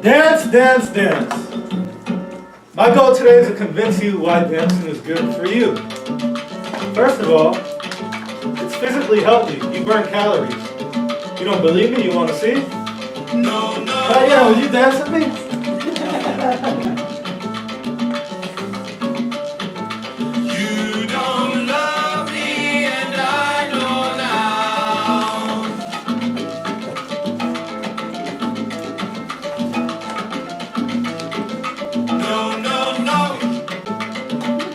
Dance, dance, dance. My goal today is to convince you why dancing is good for you. First of all, it's physically healthy. You burn calories. You don't believe me? You want to see? No, no. Yeah, will you dance with me? You don't love me and I know now. No, no, no.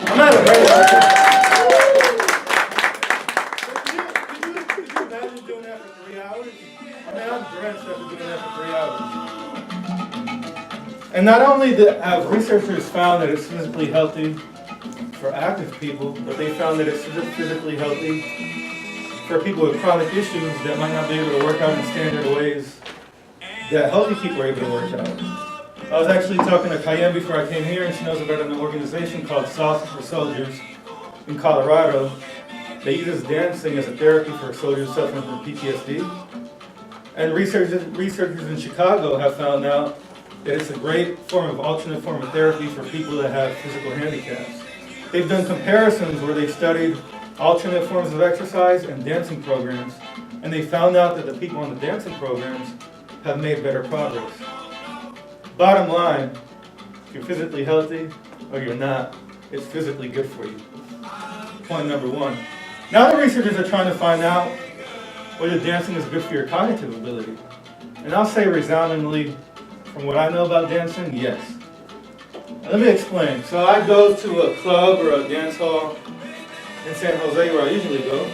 I'm at a very Could you imagine doing that for 3 hours? I mean, I'm drenched after doing that for 3 hours. And not only have researchers found that it's physically healthy for active people, but they found that it's physically healthy for people with chronic issues that might not be able to work out in standard ways that healthy people are able to work out. I was actually talking to Cayenne before I came here, and she knows about an organization called Sausage for Soldiers in Colorado. They use dancing as a therapy for soldiers suffering from PTSD. And researchers in Chicago have found out that it's a great alternate form of therapy for people that have physical handicaps. They've done comparisons where they've studied alternate forms of exercise and dancing programs, and they found out that the people on the dancing programs have made better progress. Bottom line, if you're physically healthy or you're not, it's physically good for you. Point number one. Now the researchers are trying to find out whether dancing is good for your cognitive ability. And I'll say resoundingly, from what I know about dancing, yes. Let me explain. So I go to a club or a dance hall in San Jose where I usually go,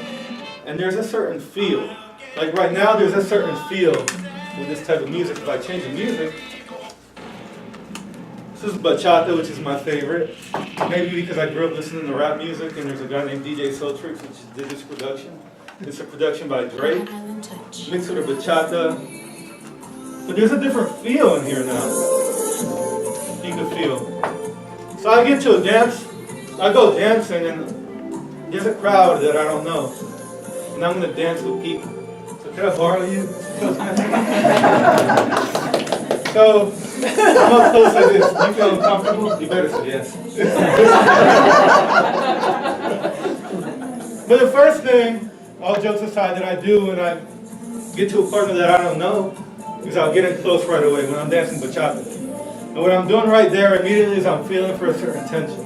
and there's a certain feel. Like right now, there's a certain feel with this type of music. If I change the music, this is bachata, which is my favorite. Maybe because I grew up listening to rap music, and there's a guy named DJ Soultrix which did this production. It's a production by Drake, mixed with a bachata. But there's a different feel in here now. You can feel. So I get to a dance, I go dancing, and there's a crowd that I don't know. And I'm gonna dance with people. So can I borrow you? So I'm up close like this. You feel uncomfortable? You better say yes. But the first thing, all jokes aside, that I do when I get to a partner that I don't know is I'll get in close right away when I'm dancing bachata. And what I'm doing right there immediately is I'm feeling for a certain tension.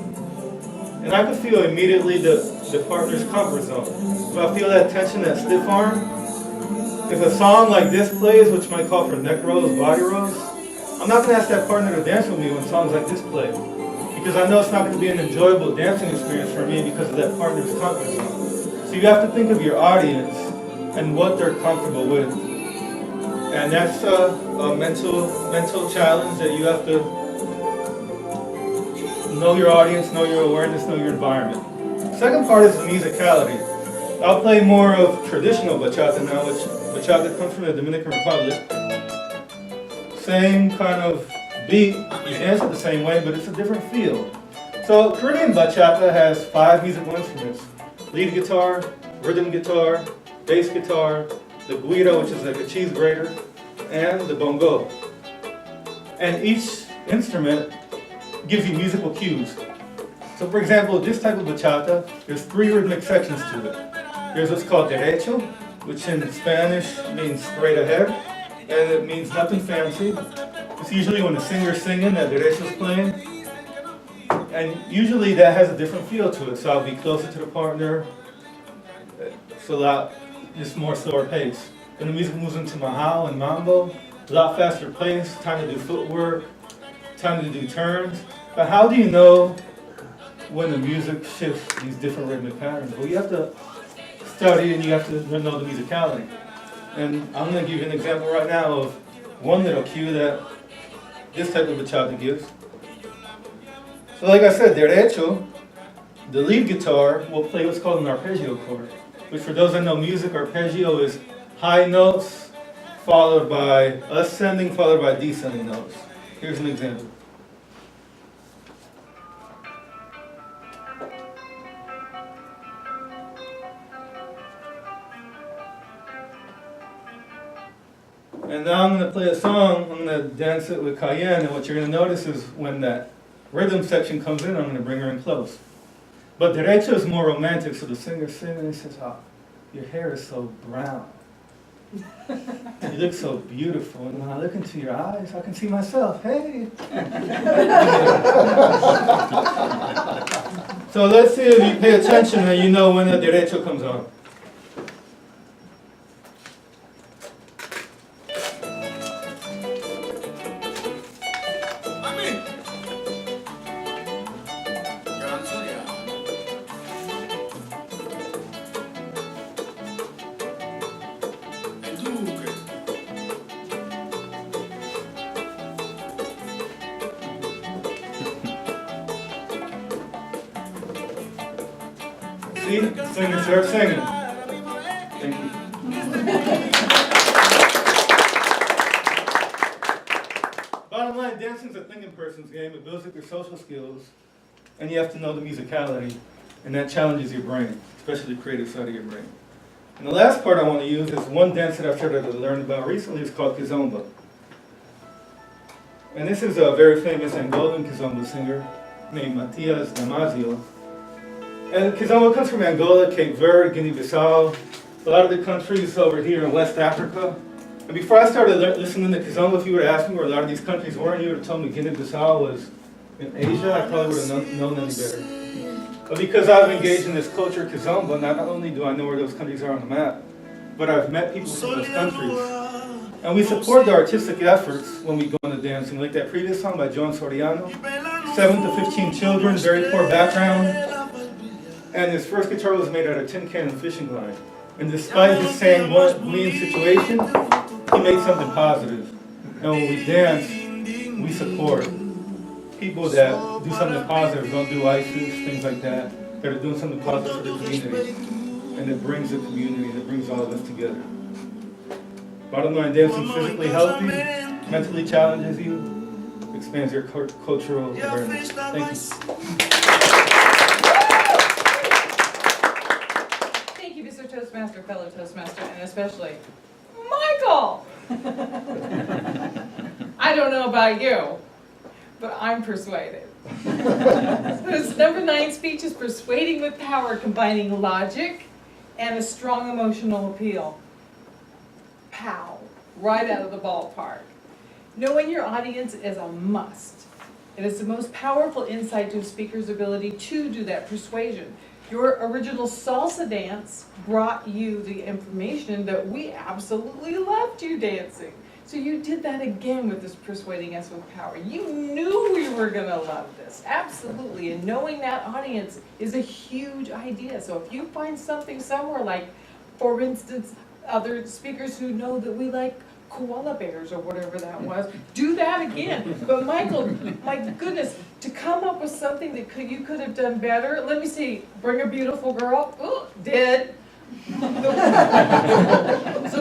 And I can feel immediately the partner's comfort zone. So I feel that tension, that stiff arm. If a song like this plays, which might call for neck rolls, body rolls, I'm not going to ask that partner to dance with me when songs like this play. Because I know it's not going to be an enjoyable dancing experience for me because of that partner's comfort zone. So you have to think of your audience and what they're comfortable with. And that's a mental challenge that you have to know your audience, know your awareness, know your environment. Second part is the musicality. I'll play more of traditional bachata now, which bachata comes from the Dominican Republic. Same kind of beat, you dance it the same way, but it's a different feel. So Caribbean bachata has 5 musical instruments: lead guitar, rhythm guitar, bass guitar, the guiro, which is like a cheese grater, and the bongo. And each instrument gives you musical cues. So for example, this type of bachata, there's 3 rhythmic sections to it. There's what's called derecho, which in Spanish means straight ahead, and it means nothing fancy. It's usually when the singer's singing that derecho's playing, and usually that has a different feel to it. So I'll be closer to the partner. It's a lot, just more slower pace. Then the music moves into Mahal and Mambo, a lot faster pace, time to do footwork, time to do turns. But how do you know when the music shifts these different rhythmic patterns? Well, you have to study and you have to know the musicality. And I'm going to give you an example right now of one little cue that this type of bachata gives. So like I said, derecho, the lead guitar will play what's called an arpeggio chord, which for those that know music, arpeggio is high notes followed by ascending followed by descending notes. Here's an example. And now I'm going to play a song, I'm going to dance it with Cayenne, and what you're going to notice is when that rhythm section comes in, I'm going to bring her in close. But derecho is more romantic, so the singer's singing and he says, oh, your hair is so brown. You look so beautiful, and when I look into your eyes, I can see myself, hey. So let's see if you pay attention and you know when the derecho comes on. Mami. Jangan surya. Eduque. See? Singer, start singing. Thank you. Bottom line, dancing is a thinking person's game. It builds up your social skills, and you have to know the musicality, and that challenges your brain, especially the creative side of your brain. And the last part I want to use is one dance that I've started to learn about recently. It's called kizomba. And this is a very famous Angolan kizomba singer named Matias Damasio. And kizomba comes from Angola, Cape Verde, Guinea-Bissau, a lot of the countries over here in West Africa. And before I started listening to kizomba, if you would have asked me where a lot of these countries were, and you would have told me Guinea-Bissau was in Asia, I probably would have known any better. But because I've engaged in this culture kizomba, not only do I know where those countries are on the map, but I've met people from those countries. And we support the artistic efforts when we go into dancing. Like that previous song by Joan Soriano, 7 to 15 children, very poor background. And his first guitar was made out of tin can and fishing line. And despite his sanguine situation, he made something positive. And when we dance, we support people that do something positive, don't do ISIS, things like that are doing something positive for the community. And it brings the community, and it brings all of us together. Bottom line, dancing physically healthy, mentally challenges you, expands your cultural awareness. Thank you. Thank you, Mr. Toastmaster, fellow Toastmaster, and especially Michael! I don't know about you, but I'm persuaded. His number 9 speech is Persuading with Power, combining logic and a strong emotional appeal. Pow! Right out of the ballpark. Knowing your audience is a must. It is the most powerful insight to a speaker's ability to do that persuasion. Your original salsa dance brought you the information that we absolutely loved you dancing. So you did that again with this Persuading Us with Power. You knew we were going to love this, absolutely. And knowing that audience is a huge idea. So if you find something somewhere like, for instance, other speakers who know that we like koala bears or whatever that was, do that again. But Michael, my goodness, to come up with something that you could have done better, let me see, Bring a Beautiful Girl, ooh, did. So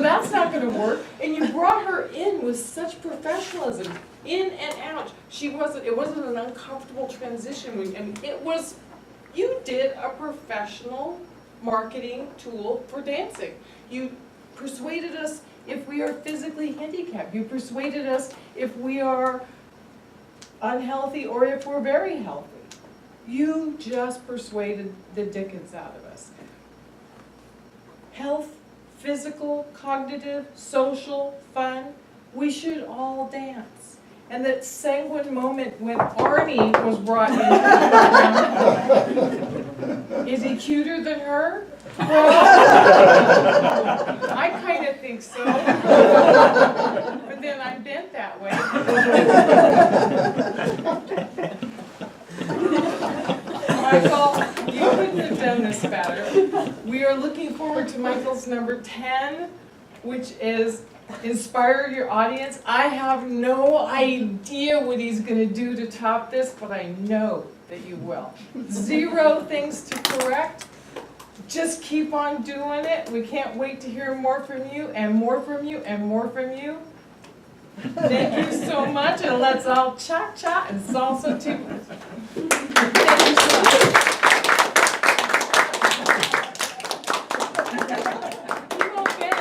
that's not going to work. And you brought her in with such professionalism, in and out. It wasn't an uncomfortable transition. You did a professional marketing tool for dancing. You persuaded us if we are physically handicapped. You persuaded us if we are unhealthy or if we're very healthy. You just persuaded the dickens out of us. Health, physical, cognitive, social, fun, we should all dance. And that sanguine moment when Arnie was brought into the program, is he cuter than her? Well, I kind of think so. But then I'm bent that way. Michael, you couldn't have done this better. We are looking forward to Michael's number 10, which is Inspire Your Audience. I have no idea what he's going to do to top this, but I know that you will. 0 things to correct. Just keep on doing it. We can't wait to hear more from you, and more from you, and more from you. Thank you so much, and let's all cha-cha and salsa too.